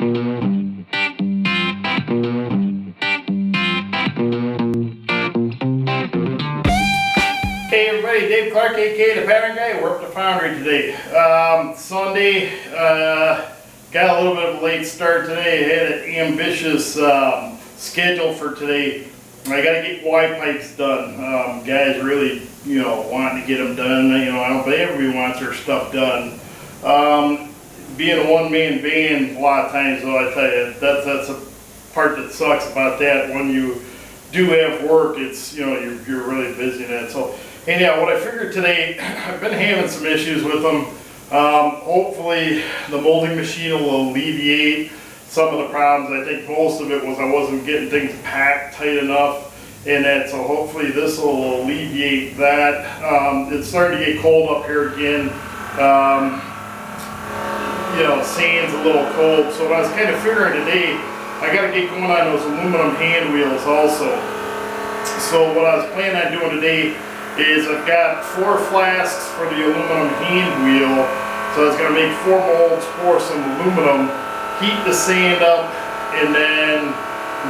Hey everybody, Dave Clark, aka the Pattern Guy. We're up to Foundry today. Sunday, got a little bit of a late start today. I had an ambitious schedule for today. I got to get Y pipes done. Guys really, wanting to get them done. I don't think everybody wants their stuff done. Being a one-man band, a lot of times, though, I tell you, that's a part that sucks about that. When you do have work, it's you're really busy in that. So anyhow, what I figured today, I've been having some issues with them. Hopefully the molding machine will alleviate some of the problems. I think most of it was I wasn't getting things packed tight enough in that, so hopefully this will alleviate that. It's starting to get cold up here again. Sand's a little cold, so I was kind of figuring today I got to get going on those aluminum hand wheels also. So what I was planning on doing today is I've got 4 flasks for the aluminum hand wheel. So I was going to make 4 molds for some aluminum, heat the sand up, and then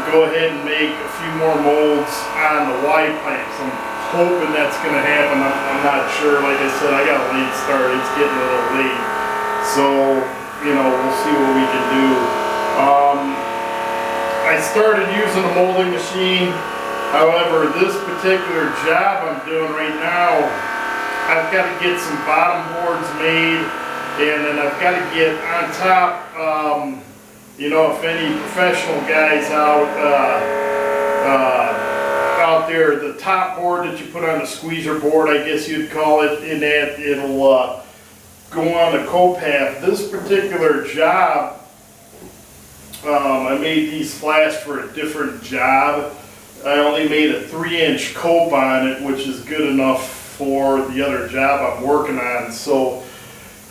go ahead and make a few more molds on the Y pipes. I'm hoping that's going to happen. I'm not sure. Like I said, I got a late start. It's getting a little late. So, we'll see what we can do. I started using a molding machine. However, this particular job I'm doing right now, I've got to get some bottom boards made, and then I've got to get on top, if any professional guys out there, the top board that you put on the squeezer board, I guess you'd call it, in that it'll go on the copath. This particular job, I made these flasks for a different job. I only made a 3-inch cope on it, which is good enough for the other job I'm working on. So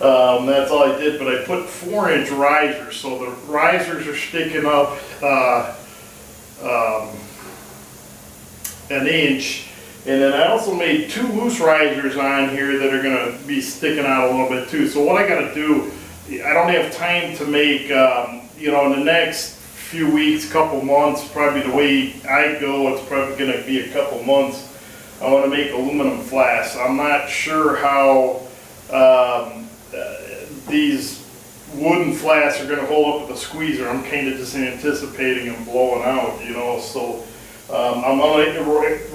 that's all I did, but I put 4-inch risers. So the risers are sticking up an inch. And then I also made 2 loose risers on here that are going to be sticking out a little bit too. So what I got to do, I don't have time to make, in the next few weeks, couple months, probably the way I go, it's probably going to be a couple months. I want to make aluminum flasks. I'm not sure how these wooden flasks are going to hold up with the squeezer. I'm kind of just anticipating them blowing out, So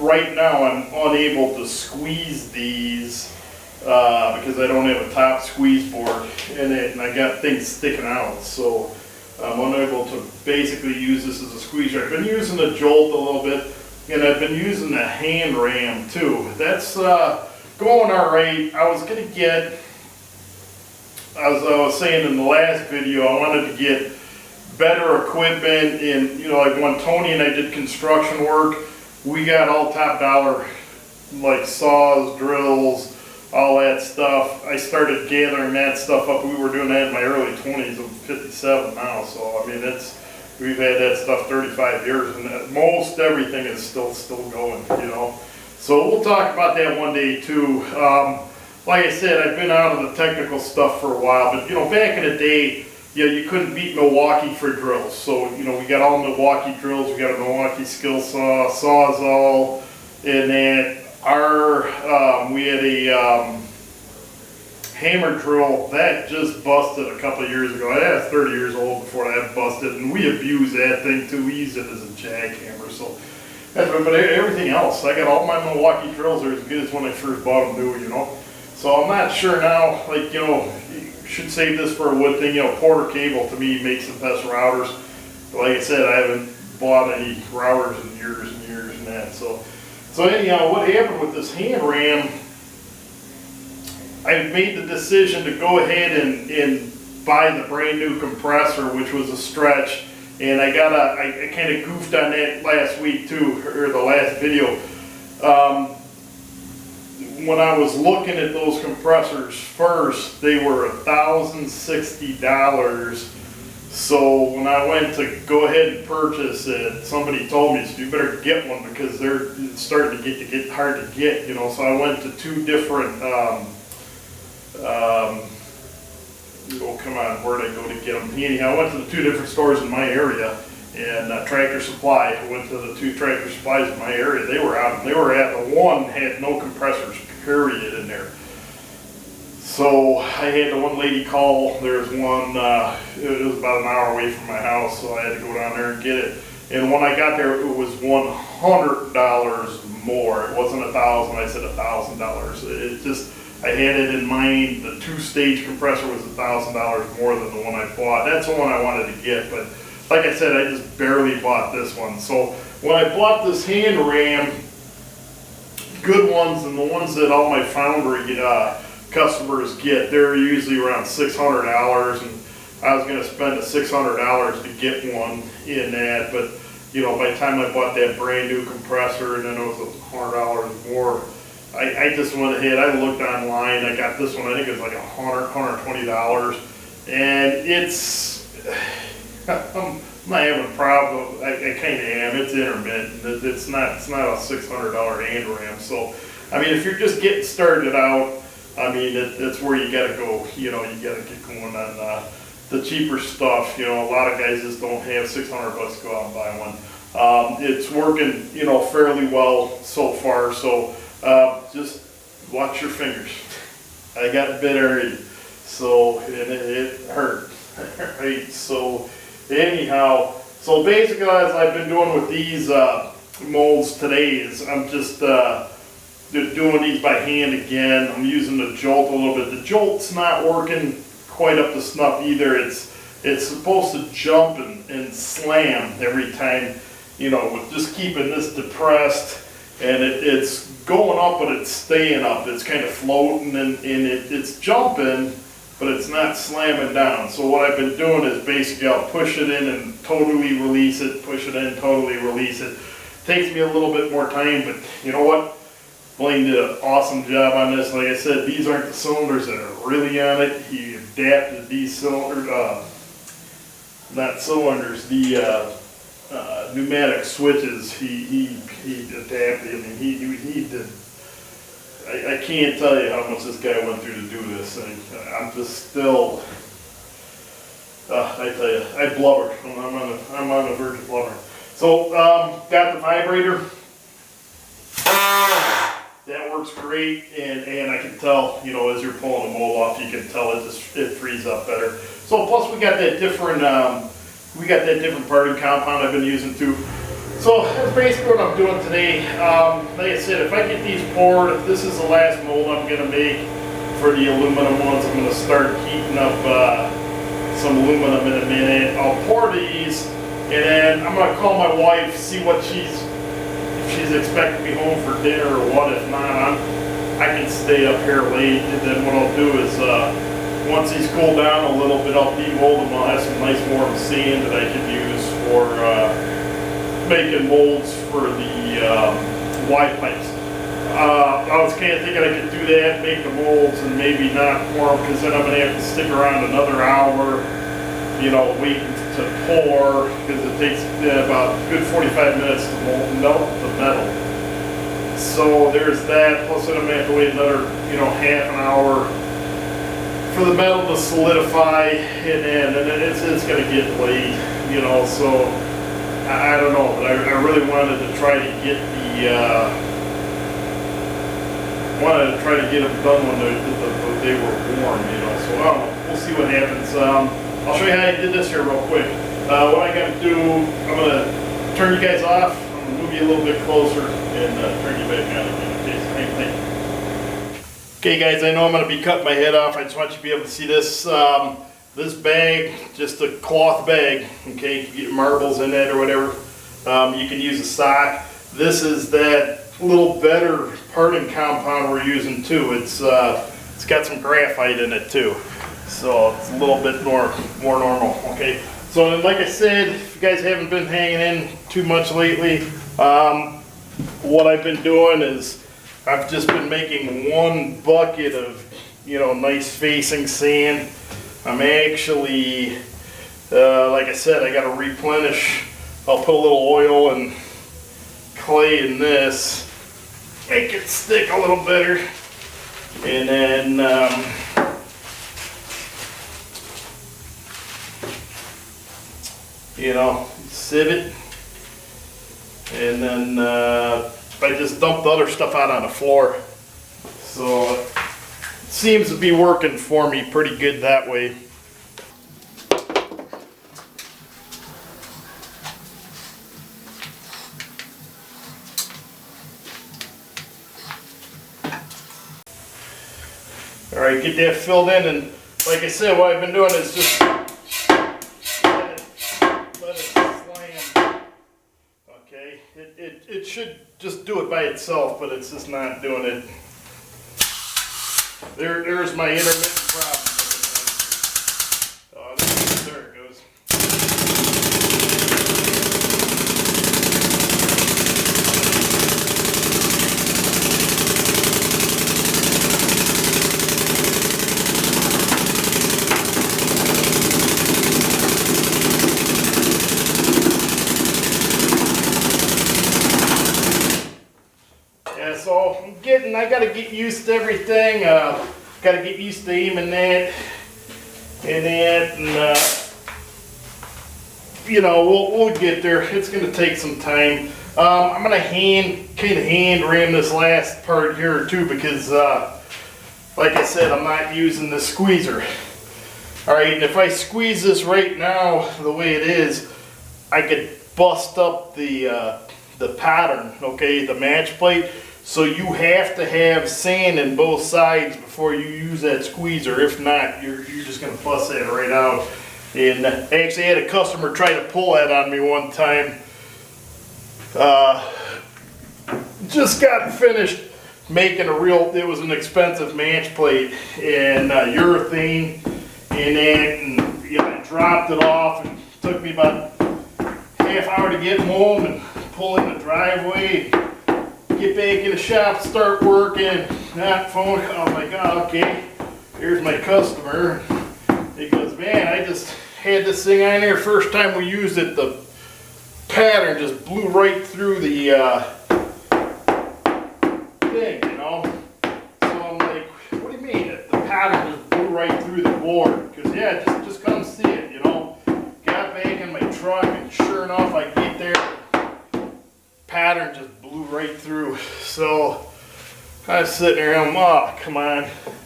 right now I'm unable to squeeze these because I don't have a top squeeze board in it, and I got things sticking out. So I'm unable to basically use this as a squeezer. I've been using the Jolt a little bit, and I've been using the hand ram too. That's going all right. I was going to get, as I was saying in the last video, I wanted to get better equipment, and like when Tony and I did construction work, we got all top dollar, like saws, drills, all that stuff. I started gathering that stuff up. We were doing that in my early 20s. I'm 57 now, so I mean we've had that stuff 35 years, and most everything is still going, So we'll talk about that one day too. Like I said, I've been out of the technical stuff for a while, but back in the day, you couldn't beat Milwaukee for drills. So we got all Milwaukee drills. We got a Milwaukee skill saw, Sawzall, and then we had a hammer drill that just busted a couple of years ago. I was 30 years old before that busted, and we abused that thing too. We used it as a jackhammer. So, but everything else, I got all my Milwaukee drills are as good as when I first bought them new. So I'm not sure now. Like you should save this for a wood thing. Porter Cable to me makes the best routers. But like I said, I haven't bought any routers in years and years and that. So anyhow, what happened with this hand ram, I made the decision to go ahead and buy the brand new compressor, which was a stretch, and I kind of goofed on that last week too, or the last video. When I was looking at those compressors first, they were $1,060. So when I went to go ahead and purchase it, somebody told me, so you better get one because they're starting to get hard to get, So I went to 2 different oh, come on, where'd I go to get them? Anyhow, I went to the 2 different stores in my area, and Tractor Supply. I went to the 2 Tractor Supplies in my area. They were out. They were at the one had no compressors, period, in there. So I had the one lady call. There's one. It was about an hour away from my house, so I had to go down there and get it. And when I got there, it was $100 more. It wasn't $1,000. I said $1,000. It just, I had it in mind. The 2-stage compressor was $1,000 more than the one I bought. That's the one I wanted to get, but like I said, I just barely bought this one. So when I bought this hand ram, good ones and the ones that all my Foundry customers get, they're usually around $600, and I was going to spend the $600 to get one in that, but you know, by the time I bought that brand new compressor, and then it was $100 more, I just went ahead, I looked online, I got this one, I think it was like $120, and it's, I'm not having a problem, I kind of am, it's intermittent, it's not a $600 hand ram, so, I mean, if you're just getting started out, I mean, that's where you gotta go, you know, you gotta get going on the cheaper stuff. You know, a lot of guys just don't have $600 to go out and buy one. It's working, you know, fairly well so far, so just watch your fingers. I got bit already, so it hurt, right? So anyhow, so basically as I've been doing with these molds today is I'm just doing these by hand again. I'm using the Jolt a little bit. The Jolt's not working quite up to snuff either. It's supposed to jump and slam every time, you know, with just keeping this depressed, and it's going up but it's staying up. It's kind of floating and it's jumping, but it's not slamming down. So what I've been doing is basically I'll push it in and totally release it, push it in, totally release it. Takes me a little bit more time, but you know what? Blaine did an awesome job on this. Like I said, these aren't the cylinders that are really on it. He adapted these cylinders, not cylinders, the pneumatic switches. He adapted. I mean, he did. I can't tell you how much this guy went through to do this. I'm just still. I tell you, I blubber. I'm on the verge of blubbering. So got the vibrator. That works great, and I can tell, you know, as you're pulling the mold off, you can tell it frees up better. So plus we got that different parting compound I've been using too. So that's basically what I'm doing today. Like I said, if I get these poured, if this is the last mold I'm gonna make for the aluminum ones, I'm gonna start heating up some aluminum in a minute. I'll pour these, and then I'm gonna call my wife, see what she's expecting me home for dinner or what. If not, I can stay up here late, and then what I'll do is once these cool down a little bit, I'll demold them. I'll have some nice warm sand that I can use for making molds for the Y pipes. I was kind of thinking I could do that, make the molds, and maybe not pour them, because then I'm going to have to stick around another hour, you know, waiting to pour, because it takes about a good 45 minutes to melt the metal. So there's that, plus then I'm going to have to wait another, you know, half an hour for the metal to solidify, and then it's going to get late, you know, so I don't know, but I really wanted to try to get them done when they were warm, you know, so I don't know, we'll see what happens. I'll show you how I did this here real quick. What I got to do, I'm going to turn you guys off. I'm going to move you a little bit closer and turn you back on again. Okay, same thing. Okay guys, I know I'm going to be cutting my head off. I just want you to be able to see this. This bag, just a cloth bag, okay, you get marbles in it or whatever. You can use a sock. This is that little better parting compound we're using too. It's got some graphite in it too. So it's a little bit more normal, okay? So like I said, if you guys haven't been hanging in too much lately, what I've been doing is I've just been making one bucket of, you know, nice facing sand. I'm actually, like I said, I got to replenish. I'll put a little oil and clay in this, make it stick a little better, and then you know, sieve it. And then I just dumped the other stuff out on the floor. So it seems to be working for me pretty good that way. All right, get that filled in, and like I said, what I've been doing is just let it slam. Okay, it should just do it by itself, but it's just not doing it. There's my intermittent problem. There it goes. So I gotta get used to everything. Gotta get used to aiming that and that, and you know, we'll get there. It's gonna take some time. I'm gonna kind of hand ram this last part here too, because like I said, I'm not using the squeezer. All right, and if I squeeze this right now the way it is, I could bust up the pattern, okay, the match plate. So you have to have sand in both sides before you use that squeezer. If not, you're just gonna bust that right out. And I actually had a customer try to pull that on me one time. Just got finished making it was an expensive match plate and urethane and that, and you know, I dropped it off, and it took me about half hour to get home and pull in the driveway. Get back in the shop, start working. That phone, oh my God, okay, here's my customer. He goes, man, I just had this thing on there. First time we used it, the pattern just blew right through the thing, you know. So I'm like, what do you mean? The pattern just blew right through the board? Because yeah, just come see it, you know. Got back in my truck, and sure enough, I get there, pattern just blew right through. So I was sitting there, I'm, oh, come on.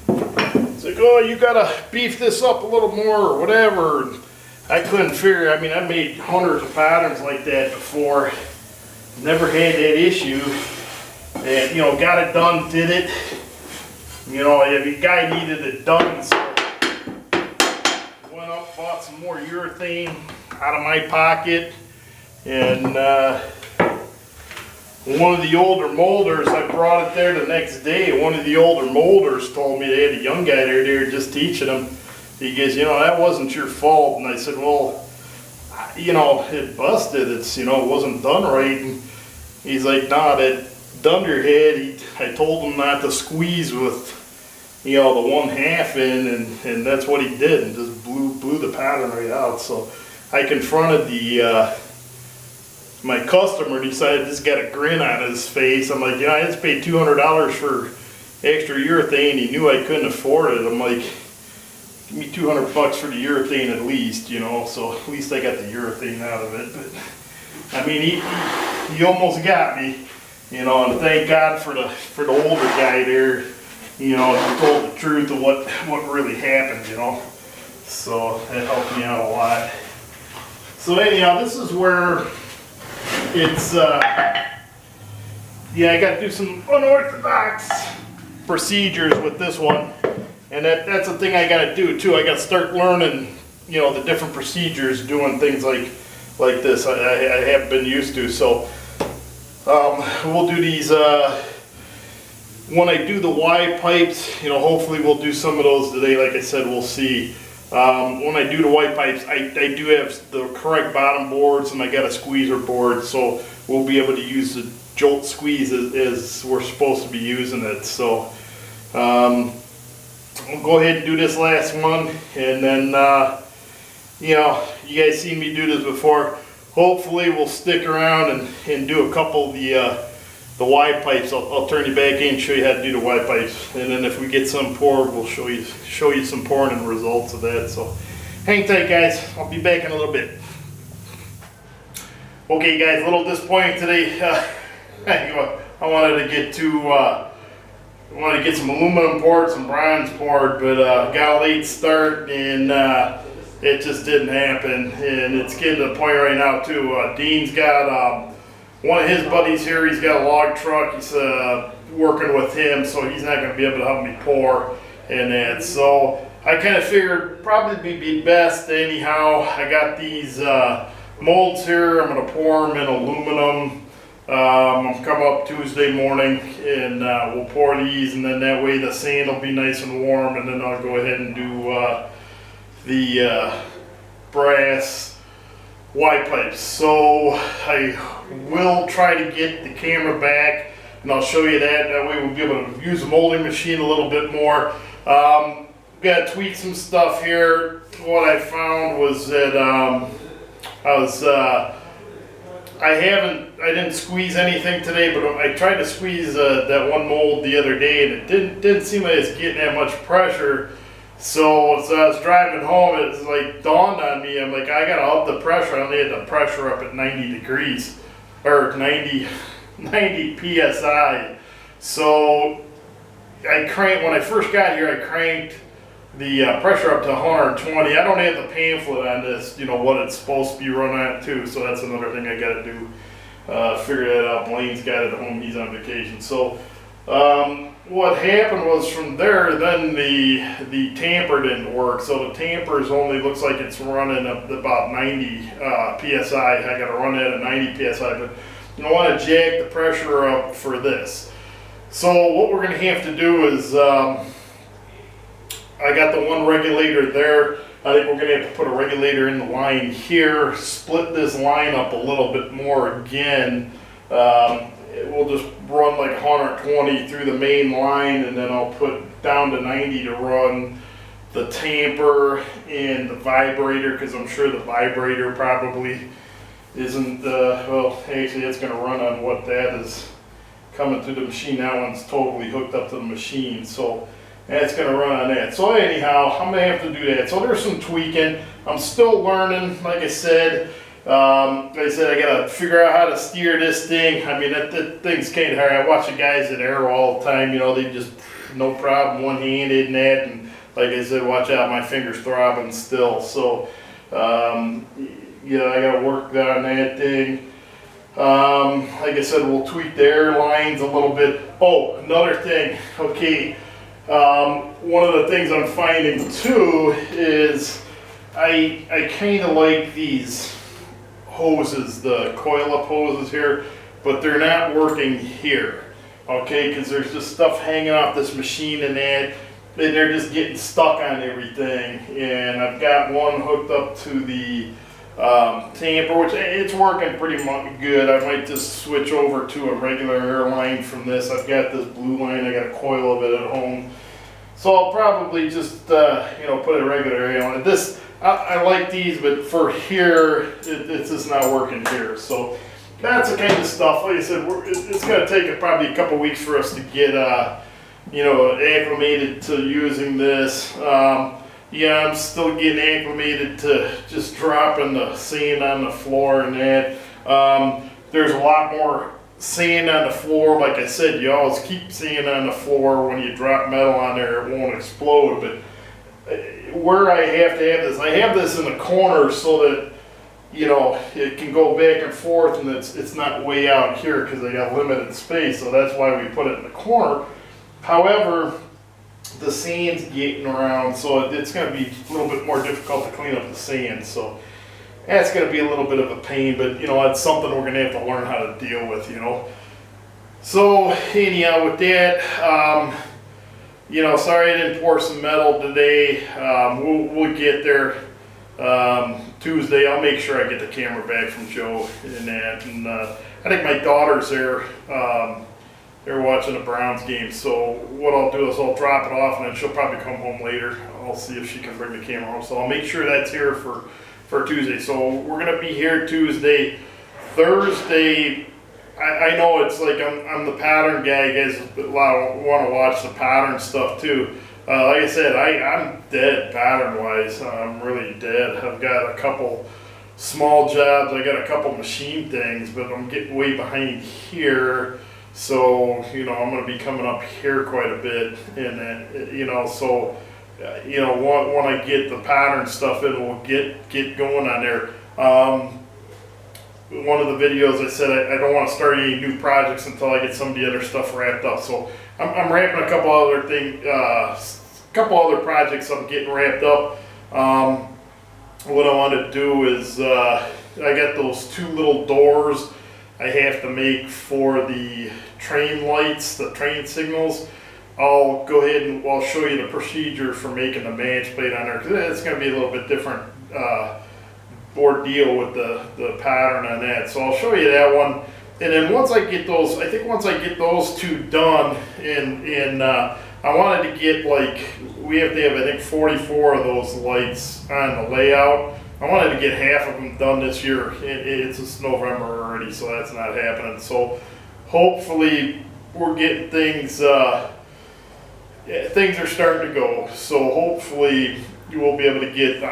It's like, oh, you gotta beef this up a little more or whatever. And I couldn't figure, I mean, I made hundreds of patterns like that before. Never had that issue. And, you know, got it done, did it. You know, the guy needed it done, so went up, bought some more urethane out of my pocket. And one of the older molders, I brought it there the next day. One of the older molders told me they had a young guy there, they were just teaching him. He goes, you know, that wasn't your fault. And I said, well, you know, it busted. It's, you know, it wasn't done right. And he's like, nah, that dunderhead, I told him not to squeeze with, you know, the 1/2 in, and that's what he did, and just blew the pattern right out. So I confronted my customer, and he decided just got a grin on his face. I'm like, I just paid $200 for extra urethane. He knew I couldn't afford it. I'm like, give me $200 for the urethane at least, you know. So at least I got the urethane out of it. But I mean, he almost got me, you know. And thank God for the older guy there, you know, who told the truth of what really happened, you know. So that helped me out a lot. So anyhow, this is where it's, yeah, I got to do some unorthodox procedures with this one. And that's the thing I got to do too. I got to start learning, you know, the different procedures, doing things like this I haven't been used to. So we'll do these, when I do the Y pipes, you know, hopefully we'll do some of those today. Like I said, we'll see. When I do the Y pipes, I do have the correct bottom boards, and I got a squeezer board, so we'll be able to use the Jolt squeeze as we're supposed to be using it. So we'll go ahead and do this last one, and then you know, you guys seen me do this before. Hopefully we'll stick around and do a couple of the Y pipes. I'll turn you back in and show you how to do the Y pipes, and then if we get some poured, we'll show you some pouring and results of that. So hang tight, guys. I'll be back in a little bit. Okay guys, a little disappointing today. I wanted to get some aluminum poured, some bronze poured, but got a late start and it just didn't happen. And it's getting to the point right now too. Dean's got one of his buddies here. He's got a log truck. He's working with him, so he's not going to be able to help me pour and that. So I kind of figured probably be best anyhow. I got these molds here. I'm going to pour them in aluminum. I'll come up Tuesday morning and we'll pour these, and then that way the sand will be nice and warm, and then I'll go ahead and do the brass Y pipes. So I will try to get the camera back and I'll show you that. That way we'll be able to use the molding machine a little bit more. Got to tweak some stuff here. What I found was that I didn't squeeze anything today, but I tried to squeeze that one mold the other day, and it didn't seem like it's getting that much pressure. So as I was driving home, it's like dawned on me. I'm like, I gotta up the pressure. I only had the pressure up at 90 degrees, or 90 psi. So I cranked, when I first got here, I cranked the pressure up to 120. I don't have the pamphlet on this, you know, what it's supposed to be run at too, so that's another thing I gotta do, figure that out. Blaine's got it at home, he's on vacation. So what happened was from there, then the tamper didn't work. So the tamper's only looks like it's running up about 90 psi. I gotta run that at 90 psi, but you want to jack the pressure up for this. So what we're gonna have to do is, I got the one regulator there. I think we're going to have to put a regulator in the line here, split this line up a little bit more again. We'll just run like 120 through the main line, and then I'll put down to 90 to run the tamper and the vibrator, because I'm sure the vibrator probably isn't, well, actually it's going to run on what that is coming through the machine. That one's totally hooked up to the machine. So that's going to run on that. So anyhow, I'm going to have to do that. So there's some tweaking. I'm still learning, like I said. I got to figure out how to steer this thing. I mean, that thing's kind of hard. I watch the guys at Arrow all the time. You know, they just, no problem, one-handed and that. And like I said, watch out, my finger's throbbing still. So, yeah, I got to work on that thing. Like I said, we'll tweak the air lines a little bit. Oh, another thing. Okay. One of the things I'm finding too is I kind of like these hoses, the coil-up hoses here, but they're not working here, okay, because there's just stuff hanging off this machine and that, and they're just getting stuck on everything. And I've got one hooked up to the tamper, which it's working pretty much good. I might just switch over to a regular air line from this. I've got this blue line, I got a coil of it at home. So I'll probably just, you know, put a regular air on it. This, I like these, but for here, it's just not working here. So that's the kind of stuff, like I said, it's going to take probably a couple weeks for us to get, you know, acclimated to using this. Yeah, I'm still getting acclimated to just dropping the sand on the floor and that. There's a lot more sand on the floor. Like I said, you always keep sand on the floor. When you drop metal on there, it won't explode. But where I have this in the corner so that, you know, it can go back and forth, and it's not way out here because I got limited space. So that's why we put it in the corner. However, the sand's getting around, so it's going to be a little bit more difficult to clean up the sand. So that's going to be a little bit of a pain, but you know, it's something we're going to have to learn how to deal with, you know. So anyhow, with that, you know, sorry I didn't pour some metal today. We'll get there Tuesday. I'll make sure I get the camera back from Joe and that. And I think my daughter's there. They're watching the Browns game, so what I'll do is I'll drop it off, and then she'll probably come home later. I'll see if she can bring the camera home. So I'll make sure that's here for Tuesday. So we're going to be here Tuesday. Thursday, I know it's like I'm the pattern guy. You guys want to watch the pattern stuff too. Like I said, I'm dead pattern-wise. I'm really dead. I've got a couple small jobs. I got a couple machine things, but I'm getting way behind here. So, you know, I'm going to be coming up here quite a bit, and you know, so, you know, when I get the pattern stuff, it will get going on there. One of the videos I said I don't want to start any new projects until I get some of the other stuff wrapped up. So I'm wrapping a couple other projects I'm getting wrapped up. What I want to do is I got those 2 little doors I have to make for the train lights, the train signals. I'll go ahead and I'll show you the procedure for making the match plate on there, because it's going to be a little bit different ordeal with the pattern on that. So I'll show you that one, and then once I get those, I think once I get those 2 done, and I wanted to get, like, we have to have, I think, 44 of those lights on the layout. I wanted to get half of them done this year. It's just November already, so that's not happening. So hopefully we're getting things, things are starting to go. So hopefully you will be able to get,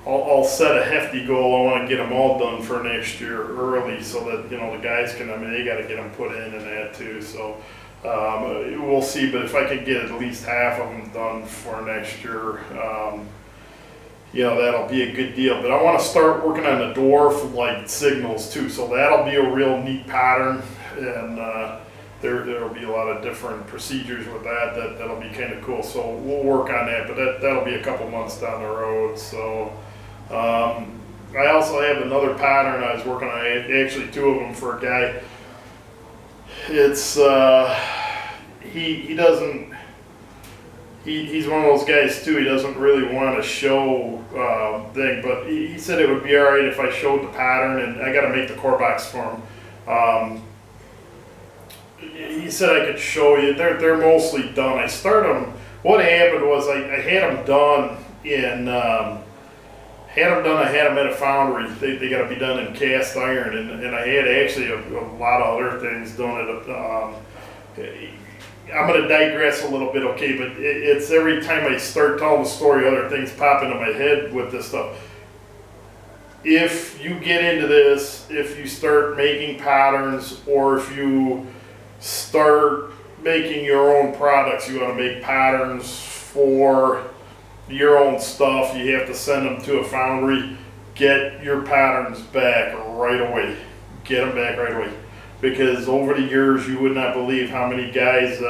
I'll set a hefty goal. I want to get them all done for next year early, so that, you know, the guys can, I mean, they got to get them put in and that too. So we'll see, but if I can get at least half of them done for next year, you know, that'll be a good deal. But I want to start working on the dwarf light signals too, so that'll be a real neat pattern, and there'll be a lot of different procedures with that'll be kind of cool. So we'll work on that, but that'll be a couple months down the road. So I also have another pattern I was working on, actually 2 of them for a guy. It's he doesn't, he's one of those guys too, he doesn't really want to show thing, but he said it would be alright if I showed the pattern, and I got to make the core box for him. He said I could show you. They're mostly done. I started them. What happened was I had them done in I had them at a foundry. They got to be done in cast iron, and I had actually a lot of other things done at I'm going to digress a little bit, okay, but it's every time I start telling the story, other things pop into my head with this stuff. If you get into this, if you start making patterns, or if you start making your own products, you want to make patterns for your own stuff, you have to send them to a foundry. Get your patterns back right away. Get them back right away. Because over the years, you would not believe how many guys,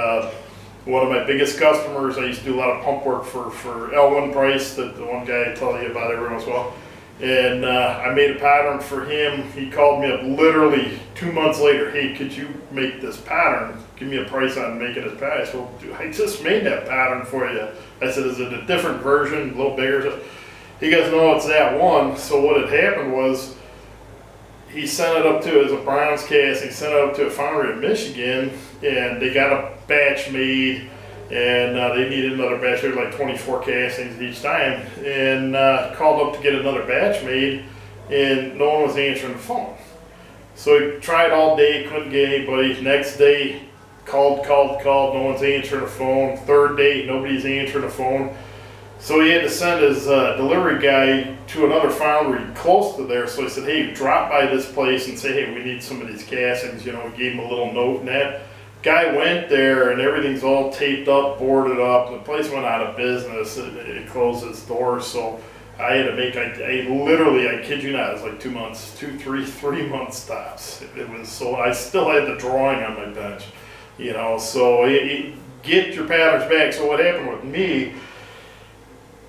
one of my biggest customers, I used to do a lot of pump work for Elwin Price, the one guy I tell you about every once in a while. And I made a pattern for him. He called me up literally 2 months later. Hey, could you make this pattern? Give me a price on making this pattern. I said, well, dude, I just made that pattern for you. I said, is it a different version, a little bigger? He goes, no, it's that one. So what had happened was, he sent it up to, as a bronze casting, sent it up to a foundry in Michigan, and they got a batch made, and they needed another batch. There were like 24 castings each time, and called up to get another batch made, and no one was answering the phone. So he tried all day, couldn't get anybody. Next day, called, no one's answering the phone. Third day, nobody's answering the phone. So he had to send his delivery guy to another foundry close to there. So he said, hey, drop by this place and say, hey, we need some of these castings. You know, we gave him a little note and that. Guy went there, and everything's all taped up, boarded up. The place went out of business. It closed its doors. So I had to make, I literally, I kid you not, it was like 2 months, 3 months tops. It was, so I still had the drawing on my bench, you know. So get your patterns back. So what happened with me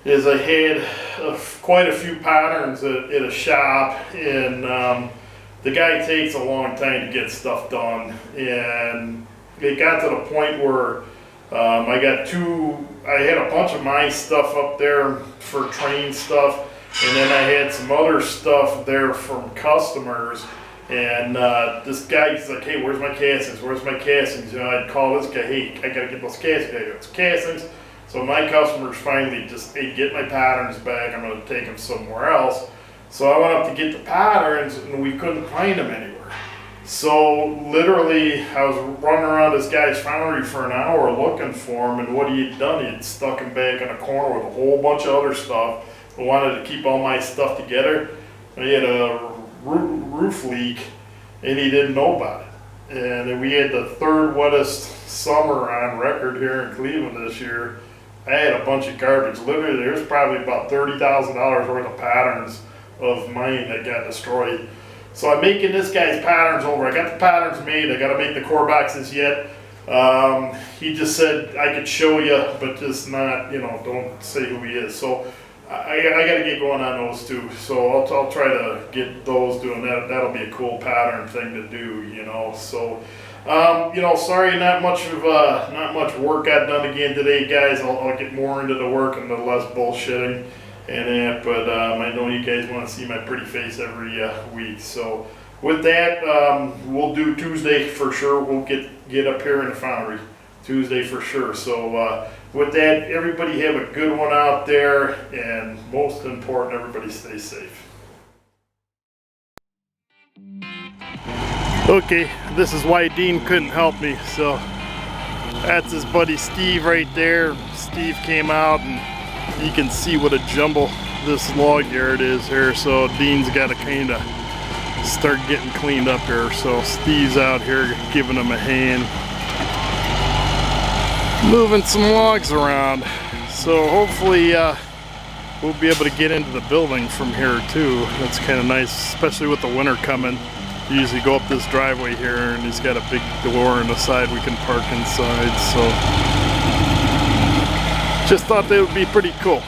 is I had quite a few patterns at a shop, and the guy takes a long time to get stuff done, and it got to the point where I had a bunch of my stuff up there for train stuff, and then I had some other stuff there from customers, and this guy's like, hey, where's my castings, you know, I'd call this guy, hey, I gotta get those castings. So my customers finally just, hey, get my patterns back, I'm going to take them somewhere else. So I went up to get the patterns, and we couldn't find them anywhere. So literally, I was running around this guy's foundry for an hour looking for them, and what he had done, he had stuck them back in a corner with a whole bunch of other stuff, I wanted to keep all my stuff together. I had a roof leak, and he didn't know about it. And we had the third wettest summer on record here in Cleveland this year. I had a bunch of garbage. Literally, there's probably about $30,000 worth of patterns of mine that got destroyed. So I'm making this guy's patterns over. I got the patterns made. I got to make the core boxes yet. He just said I could show you, but just not, you know, don't say who he is. So I got to get going on those too. So I'll try to get those doing that. That'll be a cool pattern thing to do, you know. So, you know, sorry, not much work got done again today, guys. I'll get more into the work and the less bullshitting and that. But I know you guys want to see my pretty face every week. So with that, we'll do Tuesday for sure. We'll get up here in the Foundry Tuesday for sure. So with that, everybody have a good one out there, and most important, everybody stay safe. Okay, this is why Dean couldn't help me. So that's his buddy Steve right there. Steve came out, and you can see what a jumble this log yard is here. So Dean's got to kind of start getting cleaned up here. So Steve's out here giving him a hand, moving some logs around. So hopefully we'll be able to get into the building from here too. That's kind of nice, especially with the winter coming. You usually go up this driveway here, and he's got a big door on the side we can park inside. So just thought they would be pretty cool.